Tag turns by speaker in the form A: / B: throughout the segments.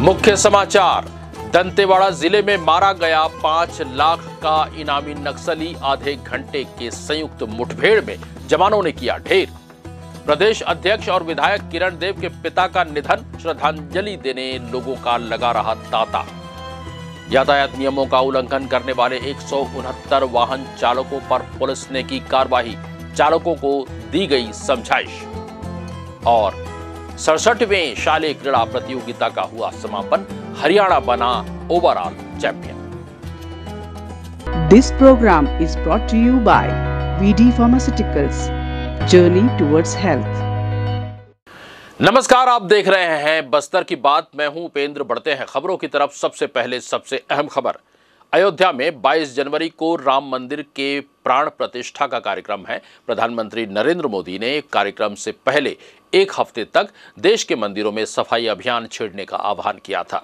A: मुख्य समाचार। दंतेवाड़ा जिले में मारा गया 5 लाख का इनामी नक्सली। आधे घंटे के संयुक्त मुठभेड़ में जवानों ने किया ढेर। प्रदेश अध्यक्ष और विधायक किरण देव के पिता का निधन, श्रद्धांजलि देने लोगों का लगा रहा तांता। यातायात नियमों का उल्लंघन करने वाले 169 वाहन चालकों पर पुलिस ने की कार्रवाई। चालकों को दी गई समझाइश। और 67वें शालेय क्रीड़ा प्रतियोगिता का हुआ समापन। हरियाणा बना overall champion.
B: This program is brought to you by VD Pharmaceuticals, Journey towards Health।
A: नमस्कार, आप देख रहे हैं बस्तर की बात। मैं हूं उपेंद्र। बढ़ते हैं खबरों की तरफ। सबसे पहले सबसे अहम खबर। अयोध्या में 22 जनवरी को राम मंदिर के प्राण प्रतिष्ठा का कार्यक्रम है। प्रधानमंत्री नरेंद्र मोदी ने कार्यक्रम से पहले एक हफ्ते तक देश के मंदिरों में सफाई अभियान छेड़ने का आह्वान किया था।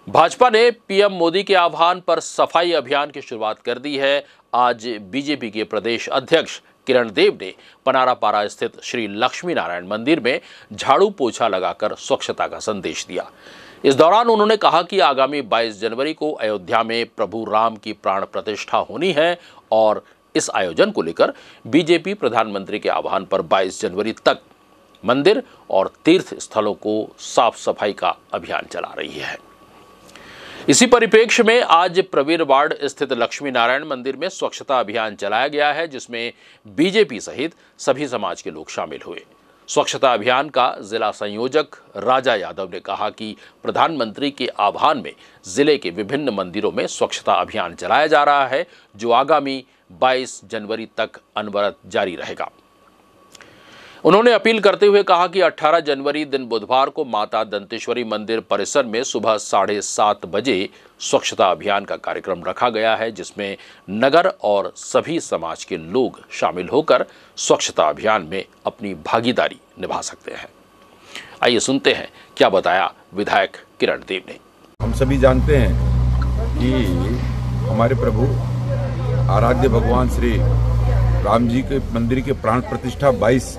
A: भाजपा ने पीएम मोदी के आह्वान पर सफाई अभियान की शुरुआत कर दी है। आज बीजेपी के प्रदेश अध्यक्ष किरण देव ने पनारापारा स्थित श्री लक्ष्मी नारायण मंदिर में झाड़ू पोछा लगाकर स्वच्छता का संदेश दिया। इस दौरान उन्होंने कहा कि आगामी 22 जनवरी को अयोध्या में प्रभु राम की प्राण प्रतिष्ठा होनी है और इस आयोजन को लेकर बीजेपी प्रधानमंत्री के आह्वान पर 22 जनवरी तक मंदिर और तीर्थ स्थलों को साफ सफाई का अभियान चला रही है। इसी परिप्रेक्ष्य में आज प्रवीरवाड़ स्थित लक्ष्मी नारायण मंदिर में स्वच्छता अभियान चलाया गया है, जिसमें बीजेपी सहित सभी समाज के लोग शामिल हुए। स्वच्छता अभियान का जिला संयोजक राजा यादव ने कहा कि प्रधानमंत्री के आह्वान में जिले के विभिन्न मंदिरों में स्वच्छता अभियान चलाया जा रहा है, जो आगामी 22 जनवरी तक अनवरत जारी रहेगा। उन्होंने अपील करते हुए कहा कि 18 जनवरी दिन बुधवार को माता दंतेश्वरी मंदिर परिसर में सुबह 7:30 बजे स्वच्छता अभियान का कार्यक्रम रखा गया है, जिसमें नगर और सभी समाज के लोग शामिल होकर स्वच्छता अभियान में अपनी भागीदारी निभा सकते हैं। आइए सुनते हैं क्या बताया विधायक किरण देव ने।
C: हम सभी जानते हैं कि हमारे प्रभु आराध्य भगवान श्री राम जी के मंदिर के प्राण प्रतिष्ठा 22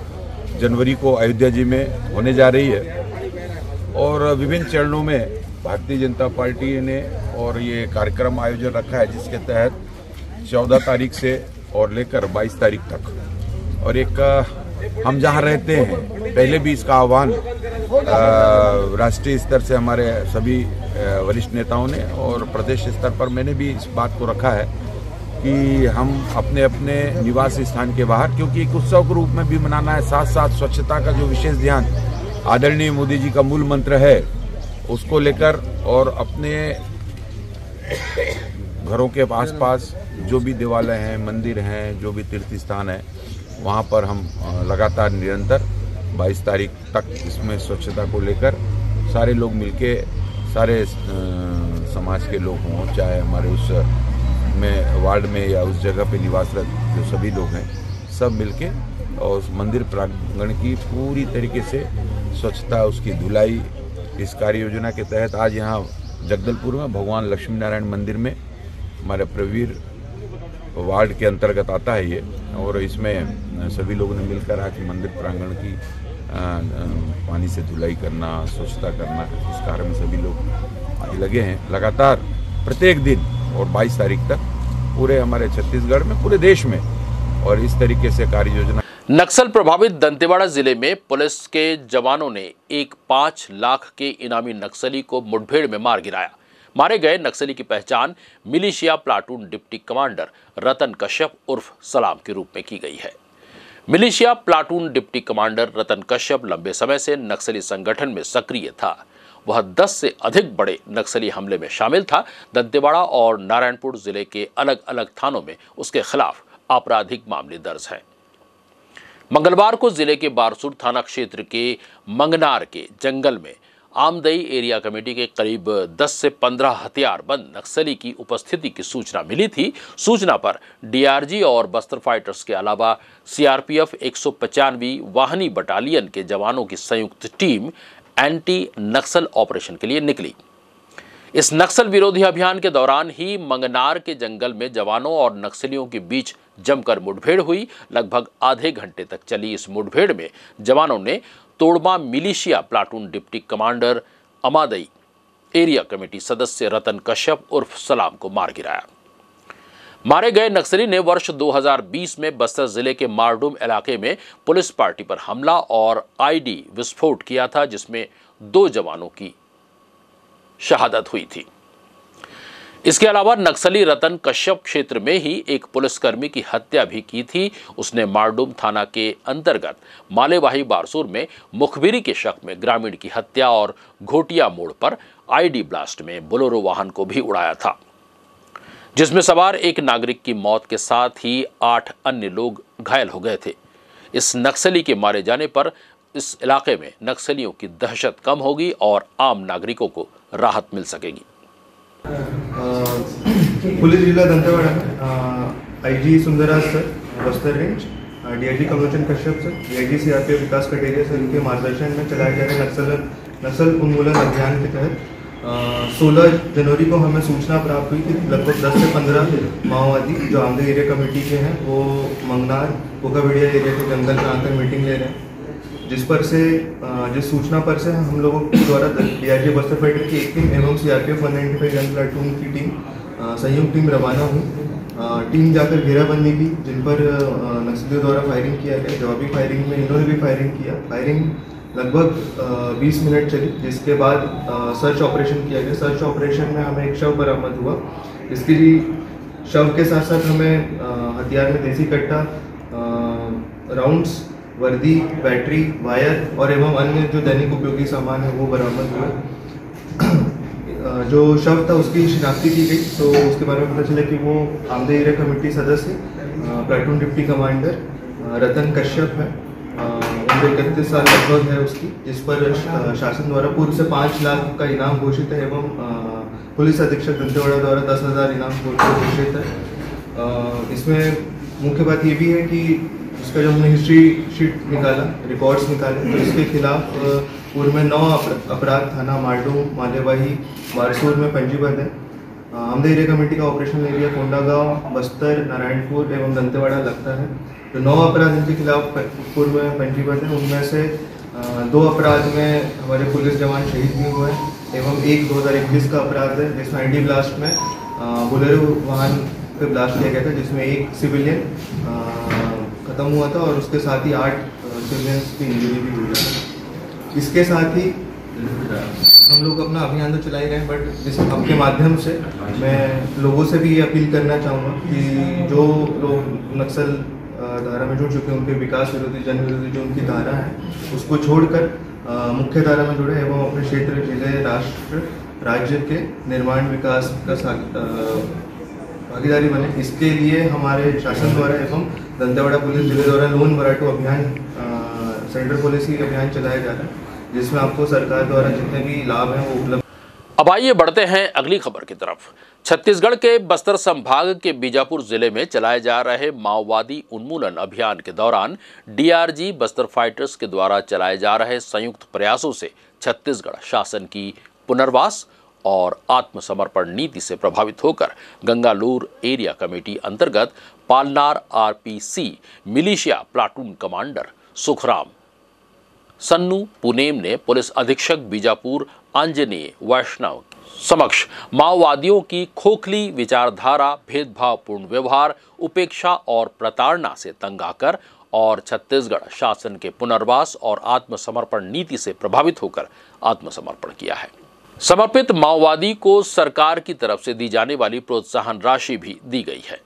C: जनवरी को अयोध्या जी में होने जा रही है और विभिन्न चरणों में भारतीय जनता पार्टी ने और ये कार्यक्रम आयोजन रखा है, जिसके तहत 14 तारीख से और लेकर 22 तारीख तक। और एक हम जहां रहते हैं, पहले भी इसका आह्वान राष्ट्रीय स्तर से हमारे सभी वरिष्ठ नेताओं ने और प्रदेश स्तर पर मैंने भी इस बात को रखा है कि हम अपने अपने निवास स्थान के बाहर, क्योंकि एक उत्सव के रूप में भी मनाना है, साथ साथ स्वच्छता का जो विशेष ध्यान आदरणीय मोदी जी का मूल मंत्र है उसको लेकर और अपने घरों के आसपास जो भी देवालय हैं, मंदिर हैं, जो भी तीर्थ स्थान है, वहां पर हम लगातार निरंतर 22 तारीख तक इसमें स्वच्छता को लेकर सारे लोग मिलके, सारे समाज के लोग हों, चाहे हमारे उस में वार्ड में या उस जगह पे निवासरत जो सभी लोग हैं, सब मिलके और उस मंदिर प्रांगण की पूरी तरीके से स्वच्छता, उसकी धुलाई, इस कार्य योजना के तहत आज यहाँ जगदलपुर में भगवान लक्ष्मी नारायण मंदिर में हमारे प्रवीर वार्ड के अंतर्गत आता है ये, और इसमें सभी लोगों ने मिलकर आज मंदिर प्रांगण की पानी से धुलाई करना, स्वच्छता करना, इस कार्य में सभी लोग लगे हैं लगातार प्रत्येक दिन और 22 तारीख तक पूरे हमारे छत्तीसगढ़ में, पूरे देश में, और इस तरीके से कार्य योजना।
A: नक्सल प्रभावित दंतेवाड़ा जिले में पुलिस के जवानों ने एक 5 लाख के इनामी नक्सली को मुठभेड़ में मार गिराया। मारे गए नक्सली की पहचान मिलिशिया प्लाटून डिप्टी कमांडर रतन कश्यप उर्फ सलाम के रूप में की गई है। मिलिशिया प्लाटून डिप्टी कमांडर रतन कश्यप लंबे समय से नक्सली संगठन में सक्रिय था। वह 10 से अधिक बड़े नक्सली हमले में शामिल था। दंतेवाड़ा और नारायणपुर जिले के अलग अलग थानों में उसके खिलाफ आपराधिक मामले दर्ज हैं। मंगलवार को जिले के बारसूर थाना क्षेत्र के मंगनार के जंगल में आमदई एरिया कमेटी के करीब 10 से 15 हथियारबंद नक्सली की उपस्थिति की सूचना मिली थी। सूचना पर डीआरजी और बस्तर फाइटर्स के अलावा सीआरपीएफ 195वीं वाहनी बटालियन के जवानों की संयुक्त टीम एंटी नक्सल ऑपरेशन के लिए निकली। इस नक्सल विरोधी अभियान के दौरान ही मंगनार के जंगल में जवानों और नक्सलियों के बीच जमकर मुठभेड़ हुई। लगभग आधे घंटे तक चली इस मुठभेड़ में जवानों ने Todma militia platoon deputy commander Amadai area committee सदस्य रतन कश्यप उर्फ सलाम को मार गिराया। मारे गए नक्सली ने वर्ष 2020 में बस्तर जिले के मारडूम इलाके में पुलिस पार्टी पर हमला और आईडी विस्फोट किया था, जिसमें 2 जवानों की शहादत हुई थी। इसके अलावा नक्सली रतन कश्यप क्षेत्र में ही एक पुलिसकर्मी की हत्या भी की थी। उसने मारडूम थाना के अंतर्गत मालेवाही बारसूर में मुखबिरी के शक में ग्रामीण की हत्या और घोटिया मोड़ पर आईडी ब्लास्ट में बोलेरो वाहन को भी उड़ाया था, जिसमें सवार एक नागरिक की मौत के साथ ही 8 अन्य लोग घायल हो गए थे। इस नक्सली के मारे जाने पर इस इलाके में नक्सलियों की दहशत कम होगी और आम नागरिकों को राहत मिल सकेगी।
D: पुलिस जिला Dantewada IG Sundarraj sir Bastar range, DIG Kamlochan Kashyap sir, DIG CRPF Vikas Kateria sir, इनके मार्गदर्शन में चलाए जा रहे नक्सल उन्मूलन अभियान के तहत 16 जनवरी को हमें सूचना प्राप्त हुई कि लगभग 10 से 15 माओवादी जो आमदे एरिया कमेटी के हैं वो मंगनार कोकाबेड़िया एरिया के जंगल में आकर मीटिंग ले रहे हैं, जिस सूचना पर से हम लोगों के द्वारा डीआईजी बस्तर फाइटर की एक टीम एवं सीआरपीएफ 195 गन प्लाटून की टीम संयुक्त टीम रवाना हुई। टीम जाकर घेराबंदी की, जिन पर नक्सलियों द्वारा फायरिंग किया गया। जवाबी फायरिंग में इन्होंने भी फायरिंग किया। फायरिंग लगभग 20 मिनट चली, जिसके बाद सर्च ऑपरेशन किया गया। सर्च ऑपरेशन में हमें एक शव बरामद हुआ। इसके लिए शव के साथ साथ हमें हथियार में देसी कट्टा, राउंड्स, वर्दी, बैटरी, वायर और एवं अन्य जो दैनिक उपयोगी सामान है वो बरामद हुए। जो शव था उसकी शिनाख्ती की गई, तो उसके बारे में पता चला कि वो आमदे एरिया कमेटी सदस्य प्लाटून डिप्टी कमांडर रतन कश्यप है। उम्र 31 साल लगभग है उसकी, जिस पर शासन द्वारा पूर्व से 5 लाख का इनाम घोषित है एवं पुलिस अधीक्षक दंतेवाड़ा द्वारा 10,000 इनाम घोषित है। इसमें मुख्य बात ये भी है कि इसका जो हमने हिस्ट्री शीट निकाला, रिकॉर्ड्स निकाले, तो इसके खिलाफ पूर्व में 9 अपराध थाना मारडूम, मालेवाही, बारसूर में पंजीबद्ध है। आमदे एरिया कमेटी का ऑपरेशन एरिया कोंडागांव, बस्तर, नारायणपुर एवं दंतेवाड़ा लगता है। जो 9 अपराध इनके खिलाफ पूर्व में पंजीबद्ध है, उनमें से 2 अपराध में हमारे पुलिस जवान शहीद भी हुए हैं एवं एक 2021 का अपराध है, जिसमें आईडी ब्लास्ट में बोलेरो वाहन पे ब्लास्ट किया गया था, जिसमें एक सिविलियन खत्म हुआ था और उसके साथ ही 8 सिविलियंस की इंजरी भी हुई है। इसके साथ ही हम लोग अपना अभियान तो चला ही रहे हैं, बट इस आपके माध्यम से मैं लोगों से भी ये अपील करना चाहूँगा कि जो लोग नक्सल धारा में जुड़ चुके हैं, उनके विकास विरोधी, जन विरोधी जो उनकी धारा है, उसको छोड़कर मुख्य धारा में जुड़े एवं अपने क्षेत्र, जिले, राष्ट्र, राज्य के निर्माण विकास का भागीदारी बने। इसके लिए हमारे शासन द्वारा एवं दंतेवाड़ा पुलिस जिले द्वारा लोन वराटू अभियान, सेंट्रल पुलिस की अभियान चलाया जा रहा है, जिसमें आपको सरकार द्वारा जितने भी लाभ हैं वो उपलब्ध।
A: अब आइए बढ़ते हैं अगली खबर की तरफ। छत्तीसगढ़ के बस्तर संभाग के बीजापुर जिले में चलाए जा रहे माओवादी उन्मूलन अभियान के दौरान डीआरजी बस्तर फाइटर्स के द्वारा चलाए जा रहे संयुक्त प्रयासों से छत्तीसगढ़ शासन की पुनर्वास और आत्मसमर्पण नीति से प्रभावित होकर गंगालूर एरिया कमेटी अंतर्गत Palnar RPC militia platoon commander Sukhram Sannu Punem ने पुलिस अधीक्षक बीजापुर आंजनेय वैष्णव समक्ष माओवादियों की खोखली विचारधारा, भेदभावपूर्ण व्यवहार, उपेक्षा और प्रताड़ना से तंग आकर और छत्तीसगढ़ शासन के पुनर्वास और आत्मसमर्पण नीति से प्रभावित होकर आत्मसमर्पण किया है। समर्पित माओवादी को सरकार की तरफ से दी जाने वाली प्रोत्साहन राशि भी दी गई है।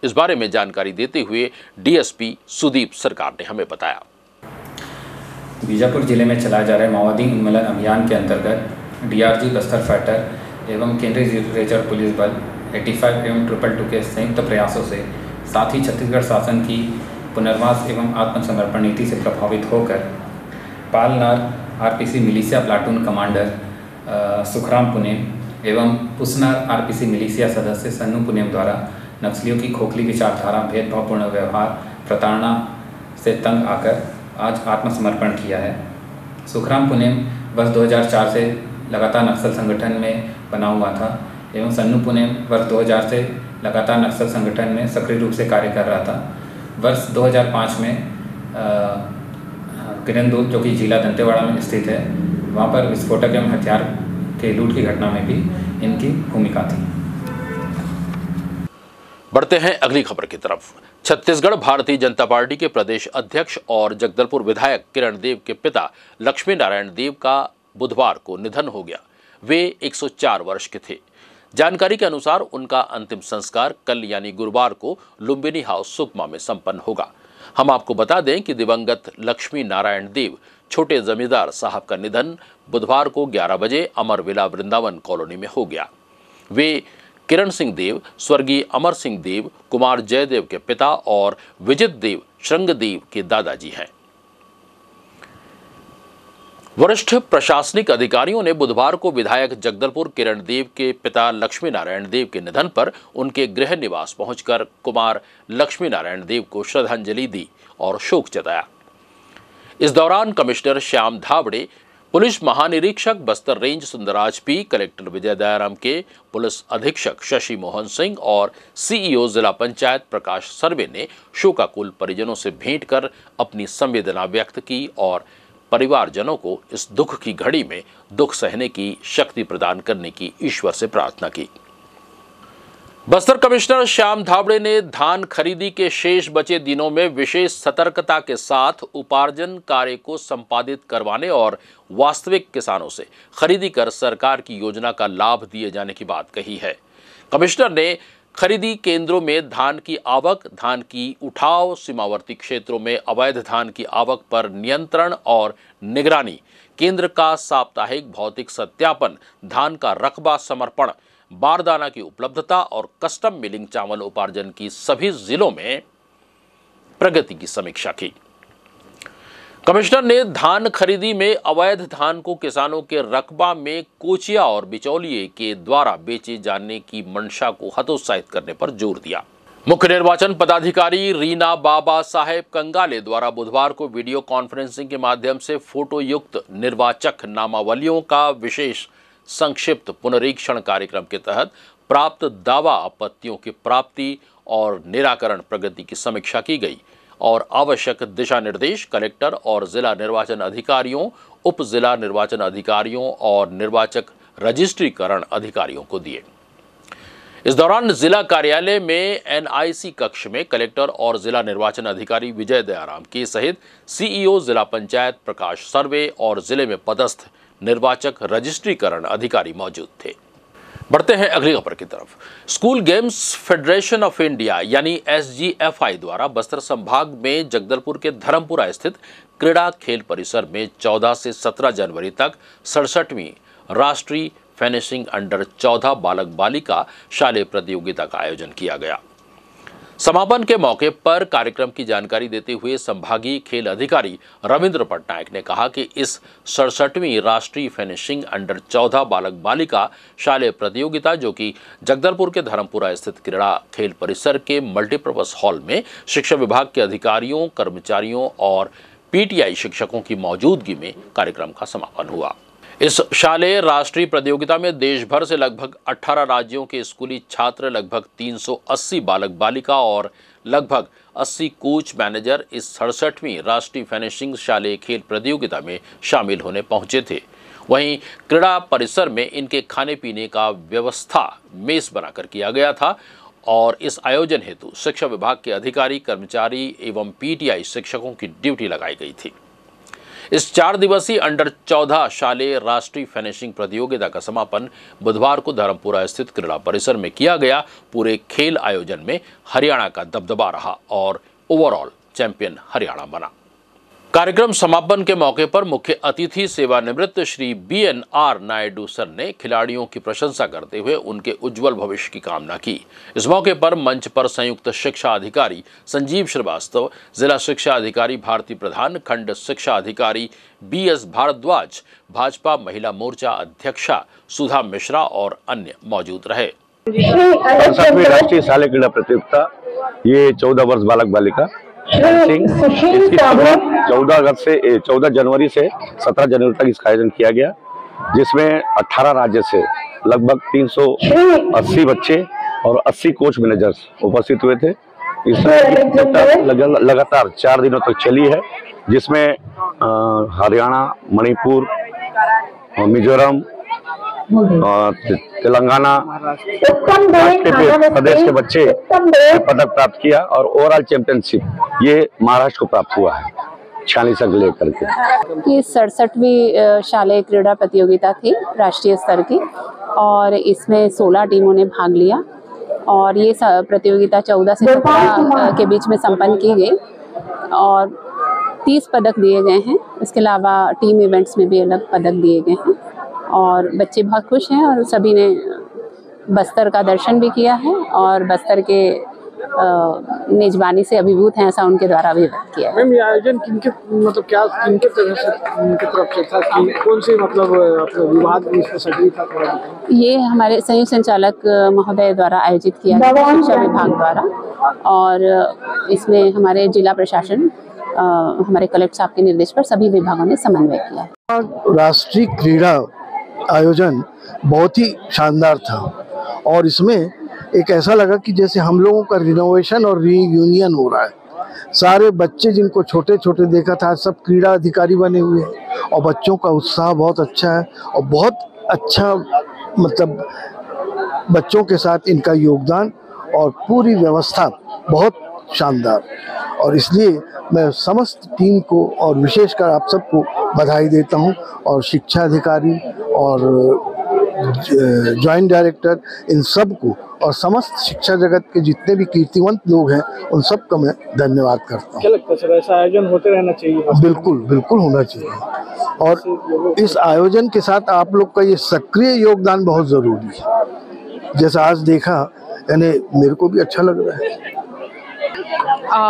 A: इस बारे में जानकारी देते हुए डीएसपी सुदीप सरकार ने हमें बताया।
E: बीजापुर जिले में चलाए जा रहे माओवादी उन्मूलन अभियान के अंतर्गत डीआरजी बस्तर फाइटर एवं केंद्रीय रिजर्व पुलिस बल 85 एवं 222 के संयुक्त प्रयासों से, साथ ही छत्तीसगढ़ शासन की पुनर्वास एवं आत्मसमर्पण नीति से प्रभावित होकर Palnar RPC militia platoon commander Sukhram Punem एवं पुसनार आरपीसी मिलिशिया सदस्य सन्नू पुनेम द्वारा नक्सलियों की खोखली विचारधारा, भेदभावपूर्ण व्यवहार, प्रताड़ना से तंग आकर आज आत्मसमर्पण किया है। सुखराम पुनेम वर्ष 2004 से लगातार नक्सल संगठन में बना हुआ था एवं सन्नू पुनेम वर्ष 2000 से लगातार नक्सल संगठन में सक्रिय रूप से कार्य कर रहा था। वर्ष 2005 में किरंदुल, जो कि जिला दंतेवाड़ा में स्थित है, वहाँ पर विस्फोटक एवं हथियार के लूट की घटना में भी इनकी भूमिका थी।
A: बढ़ते हैं अगली खबर की तरफ। छत्तीसगढ़ भारतीय जनता पार्टी के प्रदेश अध्यक्ष और जगदलपुर विधायक किरण देव के पिता लक्ष्मी नारायण देव का बुधवार को निधन हो गया। वे 104 वर्ष के थे। जानकारी के अनुसार उनका अंतिम संस्कार कल यानी गुरुवार को लुम्बिनी हाउस सुकमा में संपन्न होगा। हम आपको बता दें कि दिवंगत लक्ष्मी नारायण देव छोटे जमींदार साहब का निधन बुधवार को 11 बजे अमर विला वृंदावन कॉलोनी में हो गया। वे किरण सिंह देव, स्वर्गीय अमर सिंह देव, कुमार जयदेव के पिता और विजित देव श्रृंगदेव के दादाजी हैं। वरिष्ठ प्रशासनिक अधिकारियों ने बुधवार को विधायक जगदलपुर किरण देव के पिता लक्ष्मी नारायण देव के निधन पर उनके गृह निवास पहुंचकर कुमार लक्ष्मी नारायण देव को श्रद्धांजलि दी और शोक जताया। इस दौरान कमिश्नर श्याम धावड़े, पुलिस महानिरीक्षक Bastar range Sundarraj P, collector Vijay Dayaram K, police अधीक्षक शशि मोहन सिंह और सीईओ जिला पंचायत प्रकाश सर्वे ने शोकाकुल परिजनों से भेंट कर अपनी संवेदना व्यक्त की और परिवारजनों को इस दुख की घड़ी में दुख सहने की शक्ति प्रदान करने की ईश्वर से प्रार्थना की। बस्तर कमिश्नर श्याम धावड़े ने धान खरीदी के शेष बचे दिनों में विशेष सतर्कता के साथ उपार्जन कार्य को संपादित करवाने और वास्तविक किसानों से खरीदी कर सरकार की योजना का लाभ दिए जाने की बात कही है। कमिश्नर ने खरीदी केंद्रों में धान की आवक, धान की उठाव, सीमावर्ती क्षेत्रों में अवैध धान की आवक पर नियंत्रण और निगरानी, केंद्र का साप्ताहिक भौतिक सत्यापन, धान का रकबा समर्पण, बारदाना की उपलब्धता और कस्टम मिलिंग चावल उपार्जन की सभी जिलों में प्रगति की समीक्षा की। कमिश्नर ने धान खरीदी में अवैध धान को किसानों के रकबा में कोचिया और बिचौलिए के द्वारा बेचे जाने की मंशा को हतोत्साहित करने पर जोर दिया। मुख्य निर्वाचन पदाधिकारी रीना बाबा साहेब कंगाले द्वारा बुधवार को वीडियो कॉन्फ्रेंसिंग के माध्यम से फोटो युक्त निर्वाचक नामावलियों का विशेष संक्षिप्त पुनरीक्षण कार्यक्रम के तहत प्राप्त दावा आपत्तियों की प्राप्ति और निराकरण प्रगति की समीक्षा की गई और आवश्यक दिशा निर्देश कलेक्टर और जिला निर्वाचन अधिकारियों, उप जिला निर्वाचन अधिकारियों और निर्वाचक रजिस्ट्रीकरण अधिकारियों को दिए। इस दौरान जिला कार्यालय में एनआईसी कक्ष में कलेक्टर और जिला निर्वाचन अधिकारी विजय दयाराम के सहित सीईओ जिला पंचायत प्रकाश सर्वे और जिले में पदस्थ निर्वाचक रजिस्ट्रीकरण अधिकारी मौजूद थे। बढ़ते हैं अगली खबर की तरफ। School games federation of India यानी SGFI द्वारा बस्तर संभाग में जगदलपुर के धर्मपुरा स्थित क्रीड़ा खेल परिसर में 14 से 17 जनवरी तक 67वीं राष्ट्रीय फिनिशिंग अंडर 14 बालक बालिका शालेय प्रतियोगिता का आयोजन किया गया। समापन के मौके पर कार्यक्रम की जानकारी देते हुए संभागीय खेल अधिकारी रविंद्र पटनायक ने कहा कि इस 67वीं राष्ट्रीय फिनिशिंग अंडर 14 बालक बालिका शालेय प्रतियोगिता, जो कि जगदलपुर के धर्मपुरा स्थित क्रीड़ा खेल परिसर के मल्टीपर्पज हॉल में शिक्षा विभाग के अधिकारियों, कर्मचारियों और PTI शिक्षकों की मौजूदगी में कार्यक्रम का समापन हुआ। इस शालेय राष्ट्रीय प्रतियोगिता में देश भर से लगभग 18 राज्यों के स्कूली छात्र, लगभग 380 बालक बालिका और लगभग 80 कोच मैनेजर इस 67वीं राष्ट्रीय फिनिशिंग शालेय खेल प्रतियोगिता में शामिल होने पहुंचे थे। वहीं क्रीड़ा परिसर में इनके खाने पीने का व्यवस्था मेस बनाकर किया गया था और इस आयोजन हेतु शिक्षा विभाग के अधिकारी, कर्मचारी एवं PTI शिक्षकों की ड्यूटी लगाई गई थी। इस 4 दिवसीय अंडर 14 शालेय राष्ट्रीय फिनिशिंग प्रतियोगिता का समापन बुधवार को धर्मपुरा स्थित क्रीड़ा परिसर में किया गया। पूरे खेल आयोजन में हरियाणा का दबदबा रहा और ओवरऑल चैंपियन हरियाणा बना। कार्यक्रम समापन के मौके पर मुख्य अतिथि सेवानिवृत्त श्री BNR नायडू सर ने खिलाड़ियों की प्रशंसा करते हुए उनके उज्जवल भविष्य की कामना की। इस मौके पर मंच पर संयुक्त शिक्षा अधिकारी संजीव श्रीवास्तव, जिला शिक्षा अधिकारी भारती प्रधान, खंड शिक्षा अधिकारी BS भारद्वाज, भाजपा महिला मोर्चा अध्यक्षा सुधा मिश्रा और अन्य मौजूद रहे।
F: 67वीं राष्ट्रीय शालेय क्रीड़ा प्रतियोगिता, ये 14 वर्ष बालक बालिका इसकी 14 जनवरी से 17 जनवरी तक इसका आयोजन किया गया, जिसमें 18 राज्य से लगभग 380 बच्चे और 80 कोच मैनेजर्स उपस्थित हुए थे। इस लगातार 4 दिनों तक चली है, जिसमें हरियाणा, मणिपुर, मिजोरम, तेलंगाना प्रदेश के बच्चे पदक प्राप्त किया और ओवरऑल चैंपियनशिप ये महाराष्ट्र को प्राप्त हुआ है 46 अंक लेकर के।
G: ये 67वीं शालेय क्रीड़ा प्रतियोगिता थी राष्ट्रीय स्तर की और इसमें 16 टीमों ने भाग लिया और ये प्रतियोगिता 14 से 17 के बीच में संपन्न की गई और 30 पदक दिए गए हैं। इसके अलावा टीम इवेंट्स में भी अलग पदक दिए गए हैं और बच्चे बहुत खुश हैं और सभी ने बस्तर का दर्शन भी किया है और बस्तर के मेजबानी से अभिभूत हैं, ऐसा उनके द्वारा भी व्यक्त किया है।
H: मैम, ये आयोजन किनके तरफ से उनके तरफ से था कि कौन से विभाग में इसको सजी था?
G: ये हमारे संयुक्त संचालक महोदय द्वारा आयोजित किया गया शिक्षा विभाग द्वारा और इसमें हमारे जिला प्रशासन हमारे कलेक्टर साहब के निर्देश पर सभी विभागों ने समन्वय किया है।
I: राष्ट्रीय क्रीड़ा आयोजन बहुत ही शानदार था और इसमें एक ऐसा लगा कि जैसे हम लोगों का रिनोवेशन और रीयूनियन हो रहा है। सारे बच्चे जिनको छोटे छोटे देखा था सब क्रीड़ा अधिकारी बने हुए हैं और बच्चों का उत्साह बहुत अच्छा है और बहुत अच्छा मतलब बच्चों के साथ इनका योगदान और पूरी व्यवस्था बहुत शानदार और इसलिए मैं समस्त टीम को और विशेषकर आप सबको बधाई देता हूं और शिक्षा अधिकारी और जॉइंट डायरेक्टर इन सब को और समस्त शिक्षा जगत के जितने भी कीर्तिवंत लोग हैं उन सब का मैं धन्यवाद करता हूँ।
H: क्या लगता है सर, ऐसा आयोजन होते रहना चाहिए?
I: बिल्कुल बिल्कुल होना चाहिए और इस आयोजन के साथ आप लोग का ये सक्रिय योगदान बहुत जरूरी है। जैसा आज देखा यानी मेरे को भी अच्छा लग रहा है।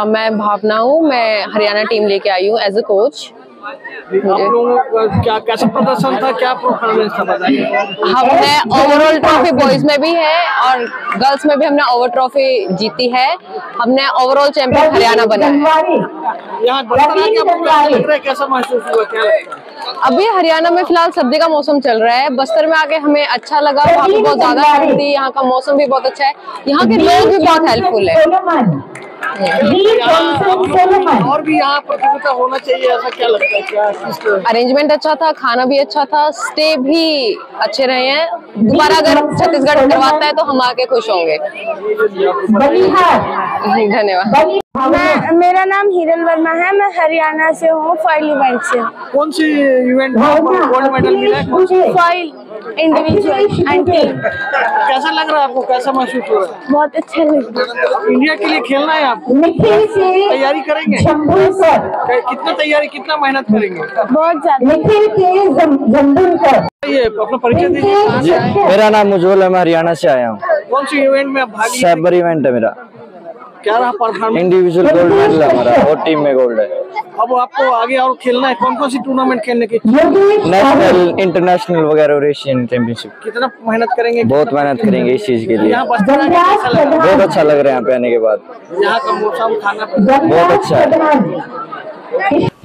J: मैं भावना हूँ, मैं हरियाणा टीम लेके आई हूँ एज ए कोच।
H: आप लोगों का कैसा प्रदर्शन था, क्या परफॉर्मेंस था बताइए?
J: हमने ओवरऑल ट्रॉफी बॉयज में भी है और गर्ल्स में भी हमने ओवर ट्रॉफी जीती है। हमने ओवरऑल चैंपियन हरियाणा बना है।
H: यहाँ कैसा महसूस हुआ, क्या लगता है?
J: अभी हरियाणा में फिलहाल सर्दी का मौसम चल रहा है। बस्तर में आके हमें अच्छा लगा, वहाँ पे बहुत ज्यादा ठंड थी, यहाँ का मौसम भी बहुत अच्छा है, यहाँ के लोग भी बहुत हेल्पफुल है।
H: और भी यहाँ प्रतियोगिता होना चाहिए, ऐसा क्या लगता है? क्या
J: अरेंजमेंट अच्छा था, खाना भी अच्छा था, स्टे भी अच्छे रहे हैं। दोबारा अगर छत्तीसगढ़ करवाता है तो हम आके खुश होंगे। धन्यवाद।
K: मेरा नाम हिरन वर्मा है, मैं हरियाणा से हूँ, फॉइल इवेंट से।
H: कौन सी इवेंट में गोल्ड मेडल मिला है?
K: Foil individual and team.
H: कैसा लग रहा है आपको, कैसा महसूस हो रहा है?
K: बहुत अच्छा लग रहा है।
H: इंडिया के लिए खेलना है आपको, तैयारी करेंगे? कितना तैयारी, कितना मेहनत करेंगे?
K: बहुत ज्यादा।
H: ये अपना परिचय दीजिए।
L: मेरा नाम उज्जवल है, मैं हरियाणा से आया हूँ।
H: कौन सी इवेंट में आप भाग लिए?
L: सैबर इवेंट है मेरा।
H: क्या रहा परफॉर्मेंस?
L: इंडिविजुअल गोल्ड मेडल है हमारा और टीम में गोल्ड है।
H: अब आपको आगे और खेलना है, कौन कौन सी टूर्नामेंट खेलने की?
L: नेशनल, इंटरनेशनल वगैरह और एशियन चैंपियनशिप।
H: कितना मेहनत करेंगे?
L: बहुत मेहनत करेंगे इस चीज के लिए।
H: यहाँ बस्तर आके कैसा लगा?
L: बहुत अच्छा लग रहा है यहाँ पे आने के बाद।
H: यहाँ का मौसम, खाना
L: बहुत अच्छा है।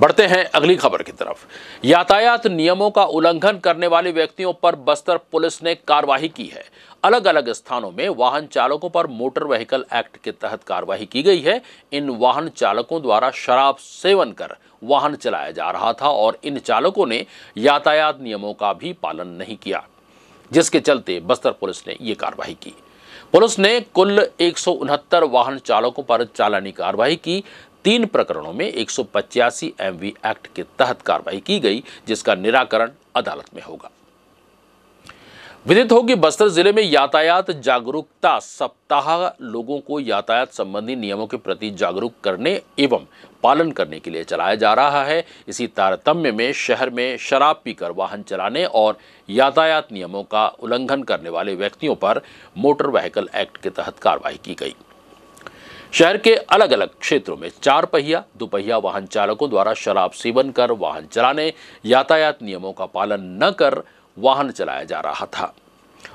A: बढ़ते हैं अगली खबर की तरफ। यातायात नियमों का उल्लंघन करने वाले व्यक्तियों पर बस्तर पुलिस ने कार्रवाई की है। अलग अलग स्थानों में वाहन चालकों पर मोटर व्हीकल एक्ट के तहत कार्रवाई की गई है। इन वाहन चालकों द्वारा शराब सेवन कर वाहन चलाया जा रहा था और इन चालकों ने यातायात नियमों का भी पालन नहीं किया, जिसके चलते बस्तर पुलिस ने ये कार्रवाई की। पुलिस ने कुल 169 वाहन चालकों पर चालानी कार्रवाई की। 3 प्रकरणों में 185 MV एक्ट के तहत कार्रवाई की गई, जिसका निराकरण अदालत में होगा। विदित हो कि बस्तर जिले में यातायात जागरूकता सप्ताह लोगों को यातायात संबंधी नियमों के प्रति जागरूक करने एवं पालन करने के लिए चलाया जा रहा है। इसी तारतम्य में शहर में शराब पीकर वाहन चलाने और यातायात नियमों का उल्लंघन करने वाले व्यक्तियों पर मोटर व्हीकल एक्ट के तहत कार्रवाई की गई। शहर के अलग अलग क्षेत्रों में 4 पहिया, 2 पहिया वाहन चालकों द्वारा शराब सेवन कर वाहन चलाने, यातायात नियमों का पालन न कर वाहन चलाया जा रहा था।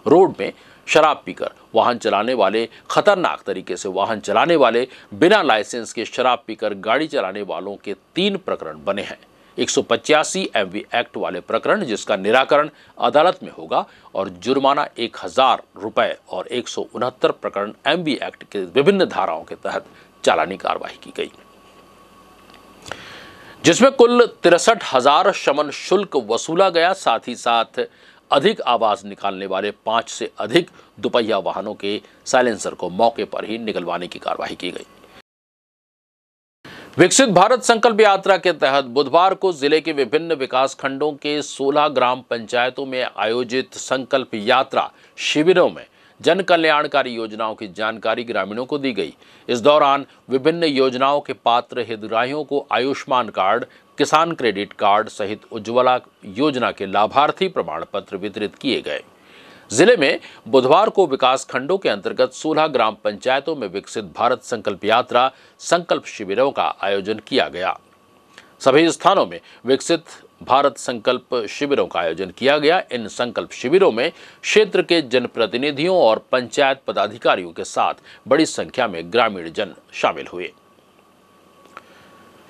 A: रोड में शराब पीकर वाहन चलाने वाले, खतरनाक तरीके से वाहन चलाने वाले, बिना लाइसेंस के शराब पीकर गाड़ी चलाने वालों के 3 प्रकरण बने हैं। 185 MV एक्ट वाले प्रकरण, जिसका निराकरण अदालत में होगा, और जुर्माना 1000 रुपए और 169 प्रकरण MV एक्ट के विभिन्न धाराओं के तहत चालानी कार्रवाई की गई, जिसमें कुल 63,000 शमन शुल्क वसूला गया। साथ ही साथ अधिक आवाज निकालने वाले 5 से अधिक दुपहिया वाहनों के साइलेंसर को मौके पर ही निकलवाने की कार्रवाई की गई। विकसित भारत संकल्प यात्रा के तहत बुधवार को जिले के विभिन्न विकास खंडों के 16 ग्राम पंचायतों में आयोजित संकल्प यात्रा शिविरों में जन कल्याणकारी योजनाओं की जानकारी ग्रामीणों को दी गई। इस दौरान विभिन्न योजनाओं के पात्र हितग्राहियों को आयुष्मान कार्ड, किसान क्रेडिट कार्ड सहित उज्ज्वला योजना के लाभार्थी प्रमाण पत्र वितरित किए गए। जिले में बुधवार को विकास खंडों के अंतर्गत 16 ग्राम पंचायतों में विकसित भारत संकल्प यात्रा संकल्प शिविरों का आयोजन किया गया। सभी स्थानों में विकसित भारत संकल्प शिविरों का आयोजन किया गया। इन संकल्प शिविरों में क्षेत्र के जनप्रतिनिधियों और पंचायत पदाधिकारियों के साथ बड़ी संख्या में ग्रामीण जन शामिल हुए।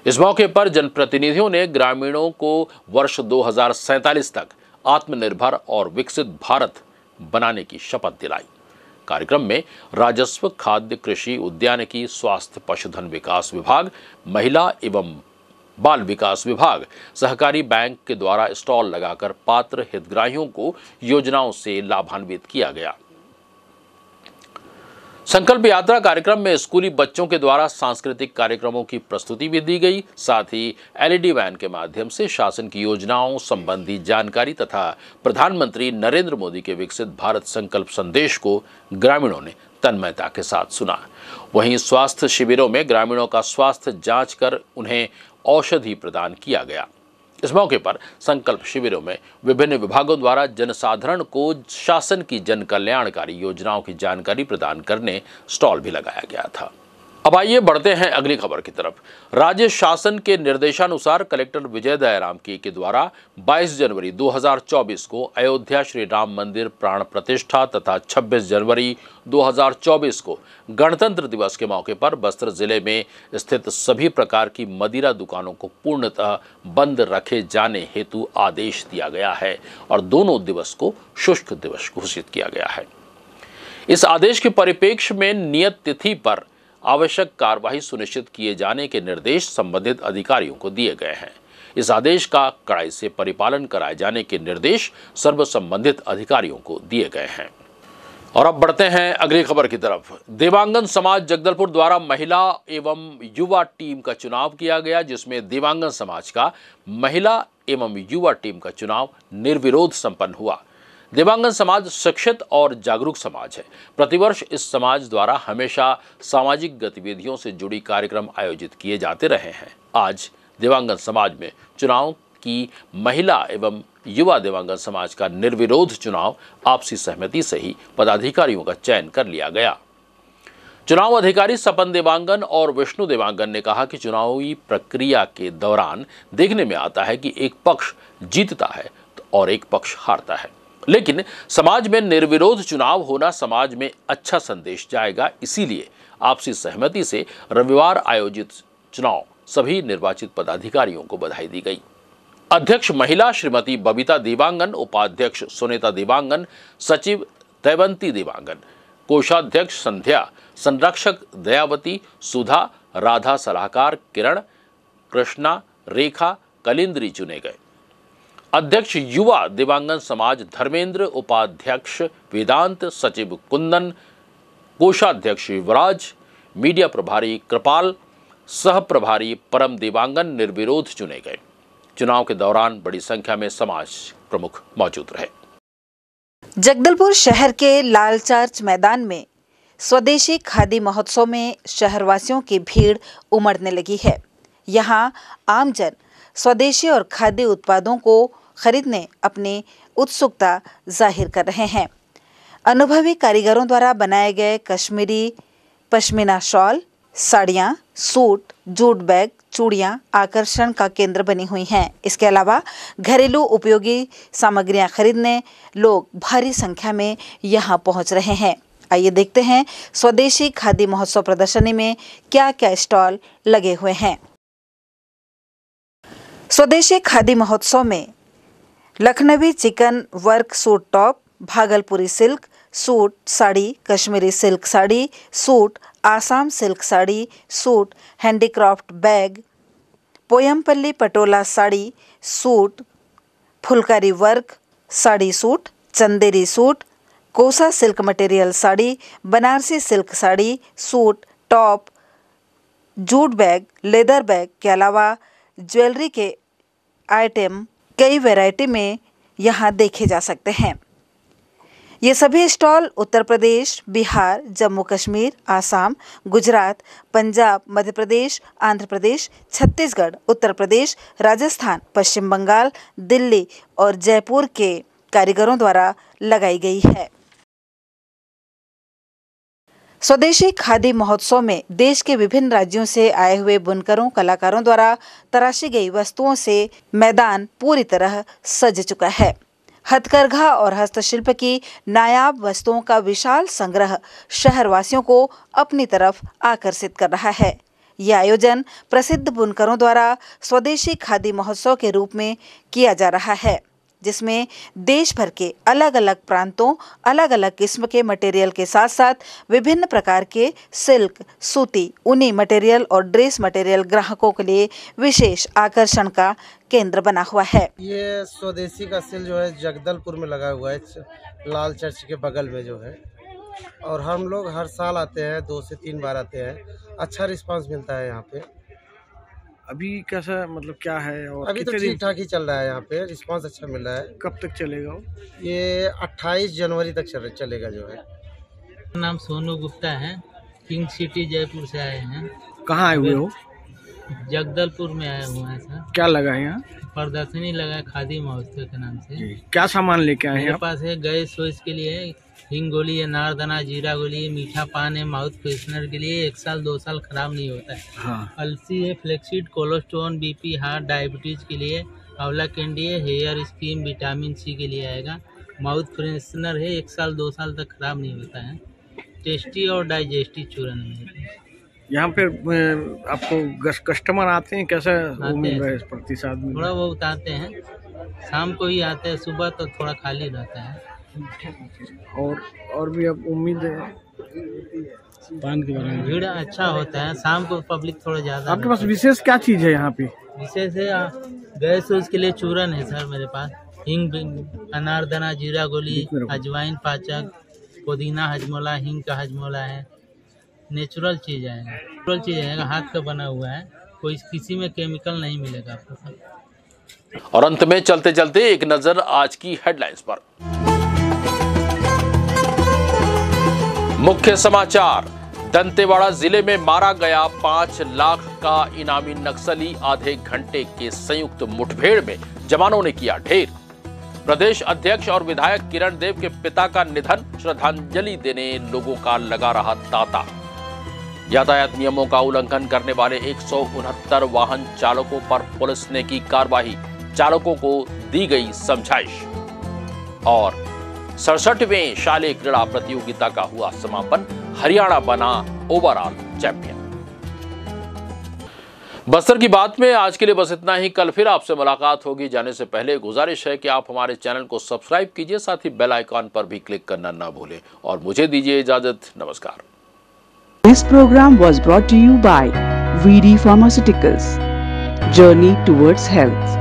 A: इस मौके पर जनप्रतिनिधियों ने ग्रामीणों को वर्ष 2047 तक आत्मनिर्भर और विकसित भारत बनाने की शपथ दिलाई। कार्यक्रम में राजस्व, खाद्य, कृषि, उद्यानिकी, स्वास्थ्य, पशुधन विकास विभाग, महिला एवं बाल विकास विभाग, सहकारी बैंक के द्वारा स्टॉल लगाकर पात्र हितग्राहियों को योजनाओं से लाभान्वित किया गया। संकल्प यात्रा कार्यक्रम में स्कूली बच्चों के द्वारा सांस्कृतिक कार्यक्रमों की प्रस्तुति भी दी गई। साथ ही LED वैन के माध्यम से शासन की योजनाओं संबंधी जानकारी तथा प्रधानमंत्री नरेंद्र मोदी के विकसित भारत संकल्प संदेश को ग्रामीणों ने तन्मयता के साथ सुना। वहीं स्वास्थ्य शिविरों में ग्रामीणों का स्वास्थ्य जांच कर उन्हें औषधि प्रदान किया गया। इस मौके पर संकल्प शिविरों में विभिन्न विभागों द्वारा जनसाधारण को शासन की जन कल्याणकारी योजनाओं की जानकारी प्रदान करने स्टॉल भी लगाया गया था। अब आइए बढ़ते हैं अगली खबर की तरफ। राज्य शासन के निर्देशानुसार कलेक्टर विजय दयाराम के द्वारा 22 जनवरी 2024 को अयोध्या श्री राम मंदिर प्राण प्रतिष्ठा तथा 26 जनवरी 2024 को गणतंत्र दिवस के मौके पर बस्तर जिले में स्थित सभी प्रकार की मदिरा दुकानों को पूर्णतः बंद रखे जाने हेतु आदेश दिया गया है और दोनों दिवस को शुष्क दिवस घोषित किया गया है। इस आदेश के परिप्रेक्ष्य में नियत तिथि पर आवश्यक कार्यवाही सुनिश्चित किए जाने के निर्देश संबंधित अधिकारियों को दिए गए हैं। इस आदेश का कड़ाई से परिपालन कराए जाने के निर्देश सर्व संबंधित अधिकारियों को दिए गए हैं। और अब बढ़ते हैं अगली खबर की तरफ। देवांगन समाज जगदलपुर द्वारा महिला एवं युवा टीम का चुनाव किया गया, जिसमें देवांगन समाज का महिला एवं युवा टीम का चुनाव निर्विरोध संपन्न हुआ। देवांगन समाज शिक्षित और जागरूक समाज है। प्रतिवर्ष इस समाज द्वारा हमेशा सामाजिक गतिविधियों से जुड़ी कार्यक्रम आयोजित किए जाते रहे हैं। आज देवांगन समाज में चुनाव की महिला एवं युवा देवांगन समाज का निर्विरोध चुनाव आपसी सहमति से ही पदाधिकारियों का चयन कर लिया गया। चुनाव अधिकारी सपन देवांगन और विष्णु देवांगन ने कहा कि चुनावी प्रक्रिया के दौरान देखने में आता है कि एक पक्ष जीतता है और एक पक्ष हारता है, लेकिन समाज में निर्विरोध चुनाव होना समाज में अच्छा संदेश जाएगा। इसीलिए आपसी सहमति से रविवार आयोजित चुनाव सभी निर्वाचित पदाधिकारियों को बधाई दी गई। अध्यक्ष महिला श्रीमती बबीता देवांगन, उपाध्यक्ष सुनीता देवांगन, सचिव दैवंती देवांगन, कोषाध्यक्ष संध्या, संरक्षक दयावती, सुधा, राधा, सलाहकार किरण, कृष्णा, रेखा, कलिंद्री चुने गए। अध्यक्ष युवा देवांगन समाज धर्मेंद्र, उपाध्यक्ष वेदांत, सचिव कुंदन, कोषाध्यक्ष युवराज, मीडिया प्रभारी कृपाल, सह प्रभारी परम देवांगन निर्विरोध चुने गए। चुनाव के दौरान बड़ी संख्या में समाज प्रमुख मौजूद रहे।
M: जगदलपुर शहर के लाल चर्च मैदान में स्वदेशी खादी महोत्सव में शहरवासियों की भीड़ उमड़ने लगी है। यहाँ आमजन स्वदेशी और खाद्य उत्पादों को खरीदने अपनी उत्सुकता जाहिर कर रहे हैं। अनुभवी कारीगरों द्वारा बनाए गए कश्मीरी पश्मीना शॉल, साड़ियाँ, सूट, जूट बैग, चूड़ियाँ आकर्षण का केंद्र बनी हुई हैं। इसके अलावा घरेलू उपयोगी सामग्रियाँ खरीदने लोग भारी संख्या में यहाँ पहुँच रहे हैं। आइए देखते हैं स्वदेशी खादी महोत्सव प्रदर्शनी में क्या क्या स्टॉल लगे हुए हैं। स्वदेशी खादी महोत्सव में Lucknowi chikan work suit top, Bhagalpuri silk suit sari, Kashmiri silk sari suit, Assam silk sari suit, handicraft bag, Pochampally patola sari suit, phulkari work sari suit, Chanderi suit, kosa silk material sari, Banarasi silk sari, suit, top, jute bag, leather bag के अलावा ज्वेलरी के आइटम कई वैरायटी में यहाँ देखे जा सकते हैं। ये सभी स्टॉल उत्तर प्रदेश, बिहार, जम्मू कश्मीर, आसाम, गुजरात, पंजाब, मध्य प्रदेश, आंध्र प्रदेश, छत्तीसगढ़, उत्तर प्रदेश, राजस्थान, पश्चिम बंगाल, दिल्ली और जयपुर के कारीगरों द्वारा लगाई गई है। स्वदेशी खादी महोत्सव में देश के विभिन्न राज्यों से आए हुए बुनकरों, कलाकारों द्वारा तराशी गई वस्तुओं से मैदान पूरी तरह सज चुका है। हथकरघा और हस्तशिल्प की नायाब वस्तुओं का विशाल संग्रह शहरवासियों को अपनी तरफ आकर्षित कर रहा है। यह आयोजन प्रसिद्ध बुनकरों द्वारा स्वदेशी खादी महोत्सव के रूप में किया जा रहा है, जिसमें देश भर के अलग अलग प्रांतों, अलग अलग किस्म के मटेरियल के साथ साथ विभिन्न प्रकार के सिल्क, सूती, ऊनी मटेरियल और ड्रेस मटेरियल ग्राहकों के लिए विशेष आकर्षण का केंद्र बना हुआ है।
N: ये स्वदेशी का सेल जो है जगदलपुर में लगा हुआ है, लाल चर्च के बगल में जो है, और हम लोग हर साल आते हैं, 2 से 3 बार आते हैं। अच्छा रिस्पांस मिलता है यहाँ पे।
H: अभी कैसा मतलब क्या है? और
N: अभी तो ठीक ठाक ही चल रहा है, यहाँ पे रिस्पांस अच्छा मिल रहा है।
H: कब तक चलेगा?
N: ये 28 जनवरी तक चलेगा जो है।
O: नाम सोनू गुप्ता है, किंग सिटी जयपुर से आए हैं।
H: कहाँ आए हुए हो?
O: जगदलपुर में आए हुए हैं सर।
H: क्या लगा है यहाँ?
O: प्रदर्शनी लगा है खादी महोत्सव के नाम से।
H: क्या सामान लेके आए हैं?
O: मेरे पास है गैस सोइस के लिए हिंग गोली है, नारदाना, जीरा गोली है, मीठा पान है, माउथ फ्रेशनर के लिए 1 साल 2 साल खराब नहीं होता है।
H: हाँ।
O: अलसी है, flaxseed, cholesterol, BP, heart, diabetes के लिए, आंवला कैंडी है, हेयर स्कीम, विटामिन सी के लिए आएगा। माउथ फ्रेशनर है, 1 साल 2 साल तक खराब नहीं होता है। टेस्टी और डाइजेस्टिव चूरन है।
H: यहाँ पे आपको कस्टमर आते हैं, कैसा मिल रहा है प्रतिसाद?
O: थोड़ा बहुत आते हैं, शाम को ही आते हैं, सुबह तो थोड़ा खाली रहता है।
H: और भी अब उम्मीद है पान के बारे में?
O: भीड़ अच्छा होता है, शाम को पब्लिक थोड़ा ज्यादा।
H: आपके पास विशेष क्या चीज है यहाँ पे?
O: विशेष है गैस उसके लिए चूरन है सर मेरे पास, हिंग, अनारदाना, जीरा गोली, अजवाइन, पाचक, पुदीना हजमोला, हिंग का हजमोला है। नेचुरल चीज आएगा, हाथ का बना हुआ है, कोई किसी में केमिकल नहीं मिलेगा आपको सर।
A: और अंत में चलते चलते एक नजर आज की हेडलाइंस पर। मुख्य समाचार, दंतेवाड़ा जिले में मारा गया 5 लाख का इनामी नक्सली, आधे घंटे के संयुक्त मुठभेड़ में जवानों ने किया ढेर। प्रदेश अध्यक्ष और विधायक किरण देव के पिता का निधन, श्रद्धांजलि देने लोगों का लगा रहा तांता। यातायात नियमों का उल्लंघन करने वाले 169 वाहन चालकों पर पुलिस ने की कार्रवाई, चालकों को दी गई समझाइश। और 67वें शालेय क्रीड़ा प्रतियोगिता का हुआ समापन, हरियाणा बना ओवरऑल चैंपियन। बस्तर की बात में आज के लिए बस इतना ही। कल फिर आपसे मुलाकात होगी। जाने से पहले गुजारिश है कि आप हमारे चैनल को सब्सक्राइब कीजिए, साथ ही बेल आइकॉन पर भी क्लिक करना ना भूलें। और मुझे दीजिए इजाजत। नमस्कार।
B: This program was brought to you by VD Pharmaceuticals. Journey towards health.